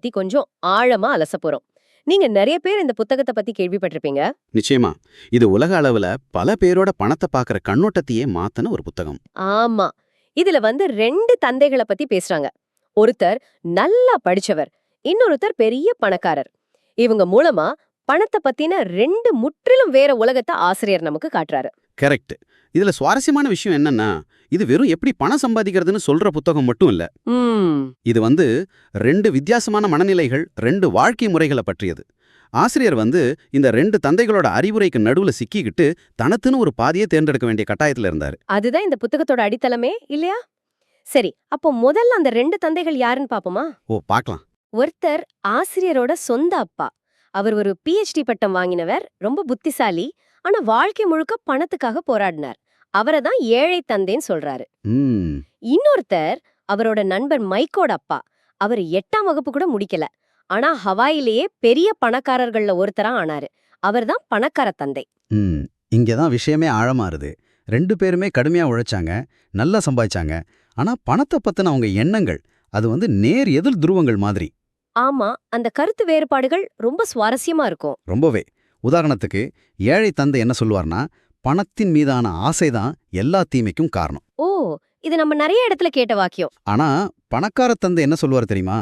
பத்தி கொஞ்சம் ஆழமா அலச போறோம். நீங்க நிறைய பேர் இந்த புத்தகத்தை பத்தி கேள்விப்பட்டிருப்பீங்க. நிச்சயமா. இது உலக அளவுல பல பேரோட பணத்தை பார்க்குற கண்ணோட்டத்தையே மாத்துன ஒரு புத்தகம். ஆமா. இதுல ரெண்டு தந்தைகளை பத்தி பேசுறாங்க. ஒருத்தர் நல்லா படிச்சவர், இன்னொருத்தர் பெரிய பணக்காரர். இவங்க மூலமா பணத்தை பத்தின ரெண்டு முற்றிலும் வேற உலகத்தை ஆசிரியர் நமக்கு காட்டுறாரு. கரெக்ட். இதுல சுவாரஸ்யமான விஷயம் என்னன்னா, இது வெறும் எப்படி பணம் சம்பாதிக்கிறதுன்னு சொல்ற புத்தகம் மட்டும் இல்ல. ம் இது ரெண்டு வித்தியாசமான மனநிலைகள், ரெண்டு வாழ்க்கை முறைகளை பற்றியது. ஆசிரியர் இந்த ரெண்டு தந்தைகளோட அறிவுரைக்கு நடுவுல சிக்கிக்கிட்டு தனத்துன்னு ஒரு பாதையை தேர்ந்தெடுக்க வேண்டிய கட்டாயத்துல இருந்தாரு. அதுதான் இந்த புத்தகத்தோட அடித்தளமே இல்லையா? சரி, அப்போ முதல்ல அந்த ரெண்டு தந்தைகள் யாருன்னு பாப்போமா? பார்க்கலாம். ஒருத்தர் ஆசிரியரோட சொந்த அப்பா. அவர் ஒரு PhD பட்டம் வாங்கினவர், ரொம்ப புத்திசாலி. ஆனா வாழ்க்கை முழுக்க பணத்துக்காக போராடினார். அவரை தான் ஏழை தந்தைன்னு சொல்றாரு. ம் இன்னொருத்தர் அவரோட நண்பர் மைக்கோட அப்பா. அவர் 8ஆம் வகுப்பு கூட முடிக்கல. ஆனா ஹவாயிலேயே பெரிய பணக்காரர்கள்ல ஒருத்தரா ஆனாரு. அவர்தான் பணக்கார தந்தை. ம் இங்கதான் விஷயமே ஆழமாறுது. ரெண்டு பேருமே கடுமையா உழைச்சாங்க, நல்லா சம்பாதிச்சாங்க. ஆனா பணத்தை பத்தின அவங்க எண்ணங்கள் அது நேர் எதிர் துருவங்கள் மாதிரி. ஆமா, அந்த கருத்து வேறுபாடுகள் ரொம்ப சுவாரஸ்யமா இருக்கும். ரொம்பவே. உதாரணத்துக்கு, ஏழை தந்தை என்ன சொல்லுவார்னா, பணத்தின் மீதான ஆசைதான் எல்லா தீமைக்கும் காரணம். ஓ, இது நம்ம நிறைய இடத்துல கேட்ட வாக்கியம். ஆனா பணக்கார தந்தை என்ன சொல்லுவார் தெரியுமா?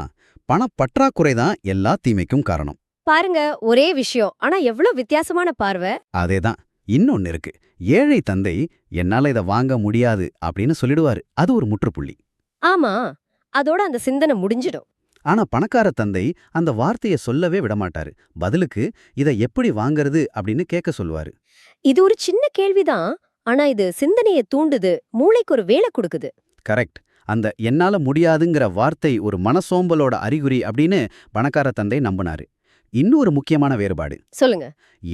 பணப்பற்றாக்குறை தான் எல்லா தீமைக்கும் காரணம். பாருங்க, ஒரே விஷயம், ஆனா எவ்வளவு வித்தியாசமான பார்வை. அதேதான். இன்னொன்னு இருக்கு. ஏழை தந்தை என்னால இதை வாங்க முடியாது அப்படின்னு சொல்லிடுவாரு. அது ஒரு முற்றுப்புள்ளி. ஆமா, அதோட அந்த சிந்தனை முடிஞ்சிடும். ஆனா பணக்கார தந்தை அந்த வார்த்தையை சொல்லவே விடமாட்டாரு. பதிலுக்கு இதை எப்படி வாங்கறது அப்படின்னு கேட்க சொல்லுவாரு. இது ஒரு சின்ன கேள்விதான், ஆனா இது சிந்தனையை தூண்டுது, மூளைக்கு ஒரு வேலை கொடுக்குது. கரெக்ட். அந்த என்னால முடியாதுங்கிற வார்த்தை ஒரு மனசோம்பலோட அறிகுறி அப்படின்னு பணக்கார தந்தை நம்பினாரு. இன்னொரு முக்கியமான வேறுபாடு. சொல்லுங்க.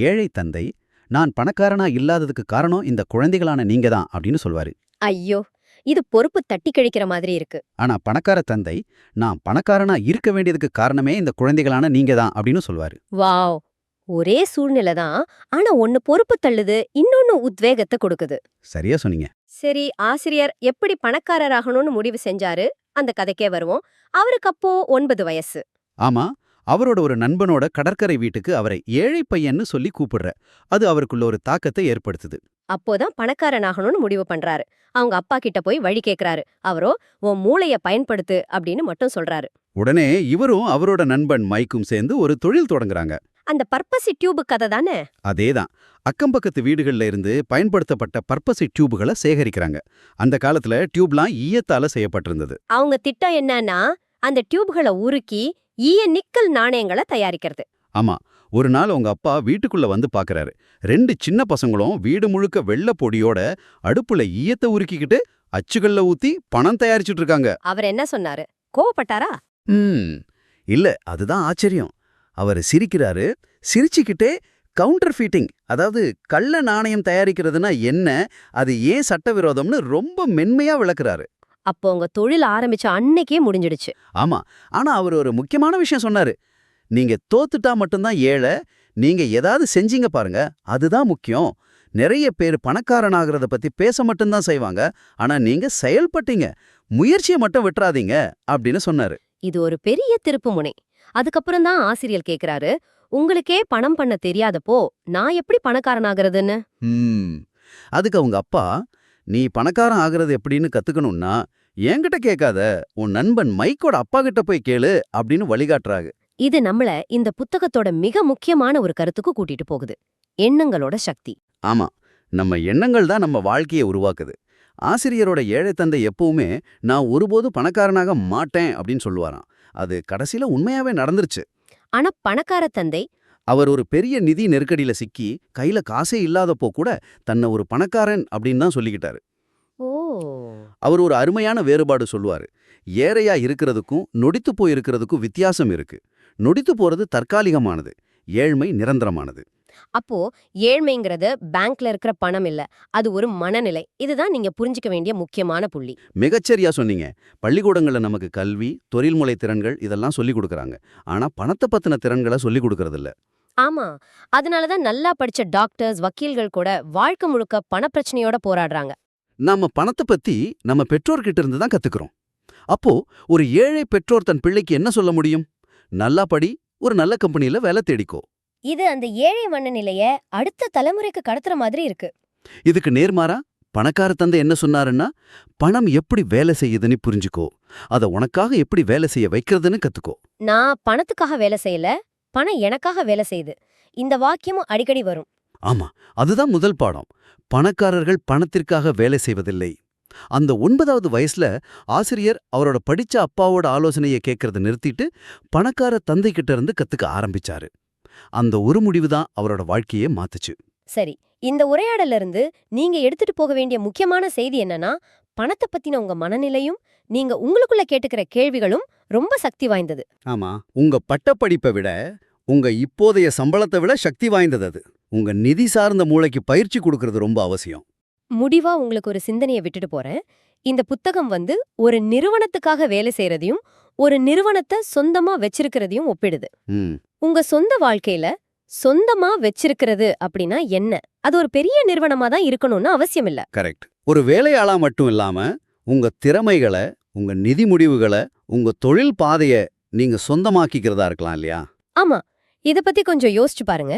ஏழை தந்தை, நான் பணக்காரனா இல்லாததுக்கு காரணம் இந்த குழந்தைகளான நீங்க தான் அப்படின்னு சொல்வாரு. ஐயோ, இது பொறுப்பு தட்டி கழிக்கிற மாதிரி இருக்கு. ஆனா பணக்கார தந்தை, நான் பணக்காரனா இருக்க வேண்டியதுக்கு காரணமே இந்த குழந்தைகளான நீங்க தான் அப்படின்னு சொல்வாரு. வாவ், ஒரே சூழ்நிலை தான், ஆனா ஒன்னு பொறுப்பு தள்ளுது, இன்னொன்னு உத்வேகத்தை கொடுக்குது. சரியா சொன்னீங்க. சரி, ஆசிரியர் எப்படி பணக்காரராகணும்னு முடிவு செஞ்சாரு, அந்த கதைக்கே வருவோம். அவருக்கு அப்போ 9 வயசு. ஆமா, அவரோட ஒரு நண்பனோட கடற்கரை வீட்டுக்கு அவரை ஏழை பையன்னு சொல்லி கூப்பிடுற. அது அவருக்குள்ள ஒரு தாக்கத்தை ஏற்படுத்துது. அப்போதான் பணக்காரனாகணும்னு முடிவு பண்றாரு. அவங்க அப்பா கிட்ட போய் வழி கேக்குறாரு. அவரோ, உன் மூளைய பயன்படுத்து அப்படின்னு மட்டும் சொல்றாரு. உடனே இவரும் அவரோட நண்பன் மைக்கும் சேர்ந்து ஒரு தொழில் தொடங்குறாங்க. அந்த பர்பசி டியூபு கதை தானே? அதேதான். அக்கம்பக்கத்து வீடுகள்ல இருந்து பயன்படுத்தப்பட்ட பர்பசி டியூபுகளை சேகரிக்கிறாங்க. அந்த காலத்துல டியூப்லாம் ஈயத்தால செய்யப்பட்டிருந்தது. அவங்க திட்டம் என்னன்னா, அந்த டியூப்களை உருக்கி ஈய நிக்கல் நாணயங்களை தயாரிக்கிறது. ஆமா, ஒரு நாள் உங்க அப்பா வீட்டுக்குள்ள வந்து பாக்குறாரு. ரெண்டு சின்ன பசங்களும் வீடு முழுக்க வெள்ளை பொடியோட அடுப்புல ஈயத்தை உருக்கிக்கிட்டு அச்சுகள்ல ஊத்தி பணம் தயாரிச்சுட்டு இருக்காங்க. அவர் என்ன சொன்னாரு? கோவப்பட்டாரா? இல்ல, அதுதான் ஆச்சரியம். அவர் சிரிக்கிறாரு. சிரிச்சுக்கிட்டே கவுண்டர் ஃபீட்டிங், அதாவது கள்ள நாணயம் தயாரிக்கிறதுனா என்ன, அது ஏன் சட்டவிரோதம்னு ரொம்ப மென்மையா விளக்குறாரு. அப்போ உங்க தொழில் ஆரம்பிச்ச அன்னைக்கே முடிஞ்சிடுச்சு. ஆமா, ஆனா அவர் ஒரு முக்கியமான விஷயம் சொன்னாரு. நீங்க தோத்துட்டா மட்டும்தான் ஏழை, நீங்க ஏதாவது செஞ்சீங்க பாருங்க, அதுதான் முக்கியம். நிறைய பேர் பணக்காரனாகிறத பத்தி பேச மட்டும்தான் செய்வாங்க, ஆனா நீங்க செயல்பட்டீங்க, முயற்சியை மட்டும் விட்டுறாதீங்க அப்படின்னு சொன்னாரு. இது ஒரு பெரிய திருப்பு முனை. அதுக்கப்புறம் தான் ஆசிரியர் கேக்குறாரு, உங்களுக்கே பணம் பண்ண தெரியாதப்போ நான் எப்படி பணக்காரனாகிறதுன்னு. அதுக்கு அவங்க அப்பா, நீ பணக்காரன் ஆகிறது எப்படின்னு கத்துக்கணும்னா என்கிட்ட கேட்காத, உன் நண்பன் மைக்கோட அப்பா கிட்ட போய் கேளு அப்படின்னு வழிகாட்டுறாங்க. இது நம்மள இந்த புத்தகத்தோட மிக முக்கியமான ஒரு கருத்துக்கு கூட்டிட்டு போகுது. எண்ணங்களோட சக்தி. ஆமா, நம்ம எண்ணங்கள் தான் நம்ம வாழ்க்கையை உருவாக்குது. ஆசிரியரோட ஏழை தந்தை எப்பவுமே நான் ஒருபோதும் பணக்காரனாக மாட்டேன் அப்படின்னு சொல்லுவாராம். அது கடைசியில உண்மையாவே நடந்துருச்சு. ஆனா பணக்கார தந்தை, அவர் ஒரு பெரிய நிதி நெருக்கடியில சிக்கி கையில காசே இல்லாதப்போ கூட தன்னை ஒரு பணக்காரன் அப்படின்னு தான் சொல்லிக்கிட்டாரு. ஓ, அவர் ஒரு அருமையான வேறுபாடு சொல்லுவாரு. ஏழையா இருக்கிறதுக்கும் நொடித்து போயிருக்கிறதுக்கும் வித்தியாசம் இருக்கு. நொடித்து போறது தற்காலிகமானது, ஏழ்மை நிரந்தரமானது. அப்போ ஏழ்மைங்கிறது பேங்க்ல இருக்கிற பணம் இல்ல, அது ஒரு மனநிலை. இதுதான் நீங்க புரிஞ்சுக்க வேண்டிய முக்கியமான புள்ளி. மிகச்சரியா சொன்னீங்க. பள்ளிக்கூடங்கள்ல நமக்கு கல்வி, தொழில்முறை திறன்கள் இதெல்லாம் சொல்லிக் கொடுக்கறாங்க. ஆனா பணத்தை பத்தின திறன்களை சொல்லிக் கொடுக்கறது இல்ல. ஆமா, அதனாலதான் நல்லா படிச்ச டாக்டர்ஸ், வக்கீல்கள் கூட வாழ்க்கை முழுக்க பணப்பிரச்சனையோட போராடுறாங்க. நாம பணத்தை பத்தி நம்ம பெற்றோர்கிட்ட இருந்து தான் கத்துக்கிறோம். அப்போ ஒரு ஏழை பெற்றோர் தன் பிள்ளைக்கு என்ன சொல்ல முடியும்? நல்லா படி, ஒரு நல்ல கம்பெனில வேலை தேடிக்கோ. இது அந்த ஏழை மனநிலைய அடுத்த தலைமுறைக்கு கடத்துற மாதிரி இருக்கு. இதுக்கு நேர்மாறா பணக்கார தந்தை என்ன சொன்னாருன்னா, பணம் எப்படி வேலை செய்யுதுன்னு புரிஞ்சுக்கோ, அத உனக்காக எப்படி வேலை செய்ய வைக்கிறதுன்னு கத்துக்கோ. நான் பணத்துக்காக வேலை செய்யல, பணம் எனக்காக வேலை செய்யுது. இந்த வாக்கியமும் அடிக்கடி வரும். ஆமா, அதுதான் முதல் பாடம். பணக்காரர்கள் பணத்திற்காக வேலை செய்வதில்லை. அந்த 9வது வயசுல ஆசிரியர் அவரோட படிச்ச அப்பாவோட ஆலோசனையை கேட்கறத நிறுத்திட்டு பணக்கார தந்தை கிட்ட இருந்து கத்துக்க ஆரம்பிச்சாரு. அந்த ஒரு முடிவு தான் அவரோட வாழ்க்கையே மாத்துச்சு. சரி, இந்த உரையாடல்ல இருந்து நீங்க எடுத்துட்டு போக வேண்டிய முக்கியமான செய்தி என்னன்னா, பணத்தை பத்தின உங்க மனநிலையும் நீங்க உங்களுக்குள்ள கேட்டுக்கிற கேள்விகளும் ரொம்ப சக்தி வாய்ந்தது. ஆமா, உங்க பட்டப்படிப்பை விட, உங்க இப்போதைய சம்பளத்தை விட சக்தி வாய்ந்தது அது. உங்க நிதி சார்ந்த மூளைக்கு பயிற்சி கொடுக்கறது ரொம்ப அவசியம். முடிவா உங்களுக்கு ஒரு சிந்தனையை விட்டுட்டு போறேன். இந்த புத்தகம் ஒரு நிறுவனத்துக்காக வேலை செய்யறதையும் ஒரு நிறுவனத்தை சொந்தமா வச்சிருக்கிறதையும் ஒப்பிடுது. ம், உங்க சொந்த வாழ்க்கையில சொந்தமா வச்சிருக்கிறது அப்படின்னா என்ன? அது ஒரு பெரிய நிறுவனமா தான் இருக்கணும்னு அவசியம் இல்ல. கரெக்ட். ஒரு வேலையாளா மட்டும் இல்லாம, உங்க திறமைகளை, உங்க நிதி முடிவுகளை, உங்க தொழில் பாதைய நீங்க சொந்தமாக்கிக்கிறதா இருக்கலாம் இல்லையா? ஆமா, இத பத்தி கொஞ்சம் யோசிச்சு பாருங்க.